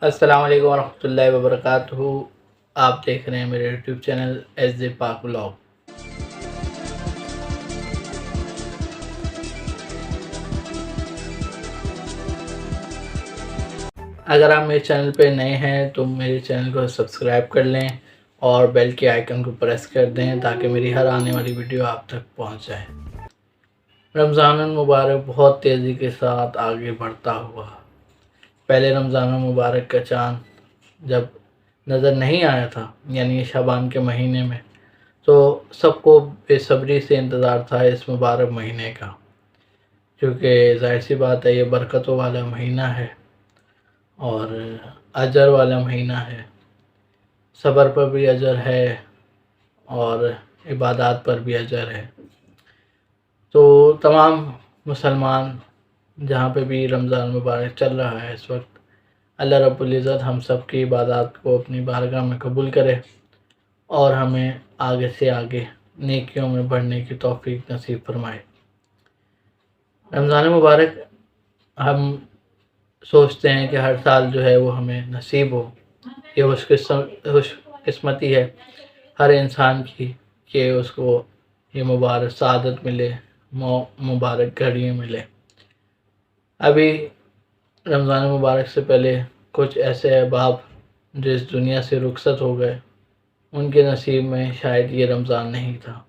السلام علیکم ورحمۃ اللہ وبرکاتہ۔ آپ دیکھ رہے ہیں میرے یوٹیوب چینل ایس جے پاک ولاگ۔ اگر آپ میرے چینل پہ نئے ہیں تو میرے چینل کو سبسکرائب کر لیں اور بیل کے آئیکن کو پریس کر دیں تاکہ میری ہر آنے والی ویڈیو آپ تک پہنچ جائے۔ رمضان المبارک بہت تیزی کے ساتھ آگے بڑھتا ہوا۔ پہلے رمضان المبارک کا چاند جب نظر نہیں آیا تھا، یعنی شعبان کے مہینے میں، تو سب کو بے صبری سے انتظار تھا اس مبارک مہینے کا، کیونکہ ظاہر سی بات ہے یہ برکتوں والا مہینہ ہے اور اجر والا مہینہ ہے۔ صبر پر بھی اجر ہے اور عبادات پر بھی اجر ہے۔ تو تمام مسلمان جہاں پہ بھی رمضان مبارک چل رہا ہے اس وقت، اللہ رب العزت ہم سب کی عبادات کو اپنی بارگاہ میں قبول کرے اور ہمیں آگے سے آگے نیکیوں میں بڑھنے کی توفیق نصیب فرمائے۔ رمضان مبارک ہم سوچتے ہیں کہ ہر سال جو ہے وہ ہمیں نصیب ہو، یہ خوش قسمتی ہے ہر انسان کی کہ اس کو یہ مبارک سعادت ملے، مبارک گھڑیاں ملے۔ ابھی رمضان مبارک سے پہلے کچھ ایسے احباب جو اس دنیا سے رخصت ہو گئے، ان کے نصیب میں شاید یہ رمضان نہیں تھا۔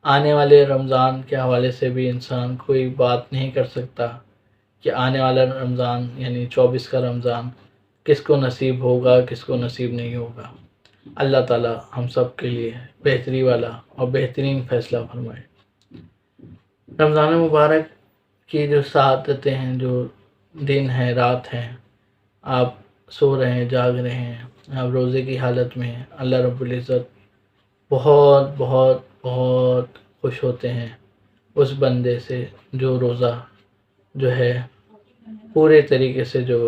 آنے والے رمضان کے حوالے سے بھی انسان کوئی بات نہیں کر سکتا کہ آنے والا رمضان یعنی 24 کا رمضان کس کو نصیب ہوگا، کس کو نصیب نہیں ہوگا۔ اللہ تعالی ہم سب کے لیے بہتری والا اور بہترین فیصلہ فرمائے۔ رمضان مبارک کی جو سعادتیں ہیں، جو دن ہیں، رات ہیں، آپ سو رہے ہیں، جاگ رہے ہیں، آپ روزے کی حالت میں ہیں، اللہ رب العزت بہت بہت بہت خوش ہوتے ہیں اس بندے سے جو روزہ جو ہے پورے طریقے سے جو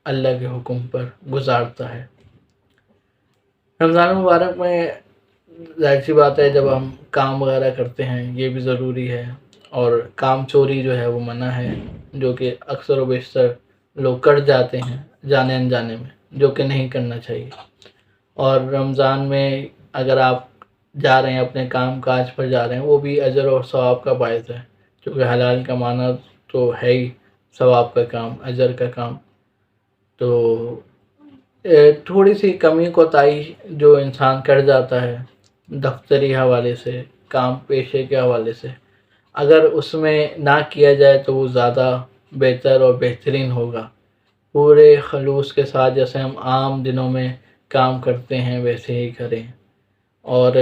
اللہ کے حکم پر گزارتا ہے۔ رمضان مبارک میں ظاہر سی بات ہے جب ہم کام وغیرہ کرتے ہیں یہ بھی ضروری ہے، اور کام چوری جو ہے وہ منع ہے، جو کہ اکثر و بیشتر لوگ کر جاتے ہیں جانے انجانے میں، جو کہ نہیں کرنا چاہیے۔ اور رمضان میں اگر آپ جا رہے ہیں اپنے کام کاج پر جا رہے ہیں، وہ بھی اجر اور ثواب کا باعث ہے، کیونکہ حلال کمانا تو ہے ہی ثواب کا کام، اجر کا کام۔ تو تھوڑی سی کمی کوتاہی جو انسان کر جاتا ہے دفتری حوالے سے، کام پیشے کے حوالے سے، اگر اس میں نہ کیا جائے تو وہ زیادہ بہتر اور بہترین ہوگا۔ پورے خلوص کے ساتھ جیسے ہم عام دنوں میں کام کرتے ہیں ویسے ہی کریں، اور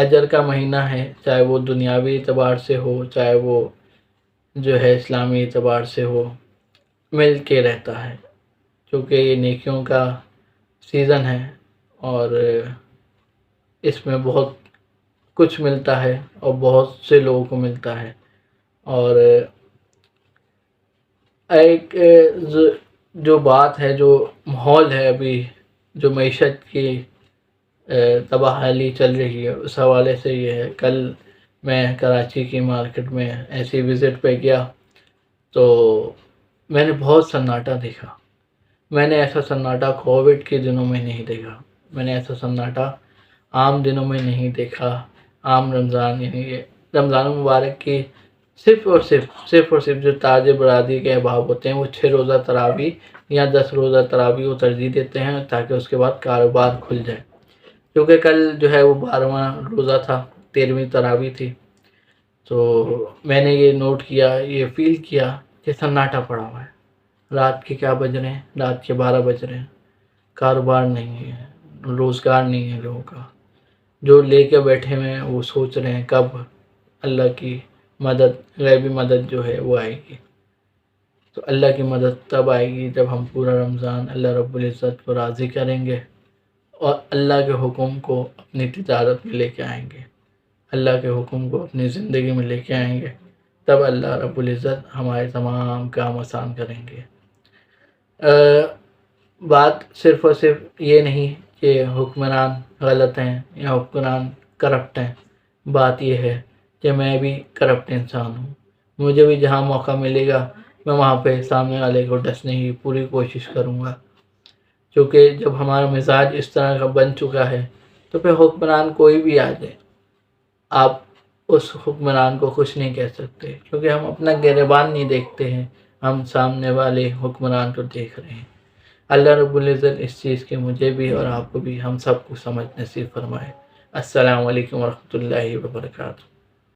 اجر کا مہینہ ہے، چاہے وہ دنیاوی اعتبار سے ہو چاہے وہ جو ہے اسلامی اعتبار سے ہو، مل کے رہتا ہے، کیونکہ یہ نیکیوں کا سیزن ہے اور اس میں بہت کچھ ملتا ہے اور بہت سے لوگوں کو ملتا ہے۔ اور ایک جو بات ہے، جو ماحول ہے ابھی، جو معیشت کی تباہ حالی چل رہی ہے، اس حوالے سے یہ ہے، کل میں کراچی کی مارکیٹ میں ایسی وزٹ پہ گیا تو میں نے بہت سناٹا دیکھا۔ میں نے ایسا سناٹا کووڈ کے دنوں میں نہیں دیکھا، میں نے ایسا سناٹا عام دنوں میں نہیں دیکھا۔ عام رمضان یعنی رمضان مبارک کی صرف اور صرف جو تاج برادری کے احباب ہوتے ہیں وہ 6 روزہ تراویح یا 10 روزہ تراویح کو ترجیح دیتے ہیں تاکہ اس کے بعد کاروبار کھل جائے، کیونکہ کل جو ہے وہ 12واں روزہ تھا، 13ویں تراویح تھی۔ تو میں نے یہ نوٹ کیا، یہ فیل کیا کہ سناٹا پڑا ہوا ہے۔ رات کے کیا بج رہے ہیں؟ رات کے 12 بج رہے ہیں، کاروبار نہیں ہے، روزگار نہیں ہے لوگوں کا، جو لے کے بیٹھے ہوئے ہیں وہ سوچ رہے ہیں کب اللہ کی مدد، غیبی مدد جو ہے وہ آئے گی۔ تو اللہ کی مدد تب آئے گی جب ہم پورا رمضان اللہ رب العزت کو راضی کریں گے اور اللہ کے حکم کو اپنی تجارت میں لے کے آئیں گے، اللہ کے حکم کو اپنی زندگی میں لے کے آئیں گے، تب اللہ رب العزت ہمارے تمام کام آسان کریں گے۔ بات صرف اور صرف یہ نہیں کہ حکمران غلط ہیں یا حکمران کرپٹ ہیں، بات یہ ہے کہ میں بھی کرپٹ انسان ہوں، مجھے بھی جہاں موقع ملے گا میں وہاں پہ سامنے والے کو ڈسنے کی پوری کوشش کروں گا۔ کیونکہ جب ہمارا مزاج اس طرح کا بن چکا ہے تو پھر حکمران کوئی بھی آ جائے آپ اس حکمران کو کچھ نہیں کہہ سکتے، کیونکہ ہم اپنا گریبان نہیں دیکھتے ہیں، ہم سامنے والے حکمران کو دیکھ رہے ہیں۔ اللہ رب العزت اس چیز کے مجھے بھی اور آپ کو بھی ہم سب کو سمجھ نصیب فرمائے۔ السلام علیکم ورحمۃ اللہ وبرکاتہ۔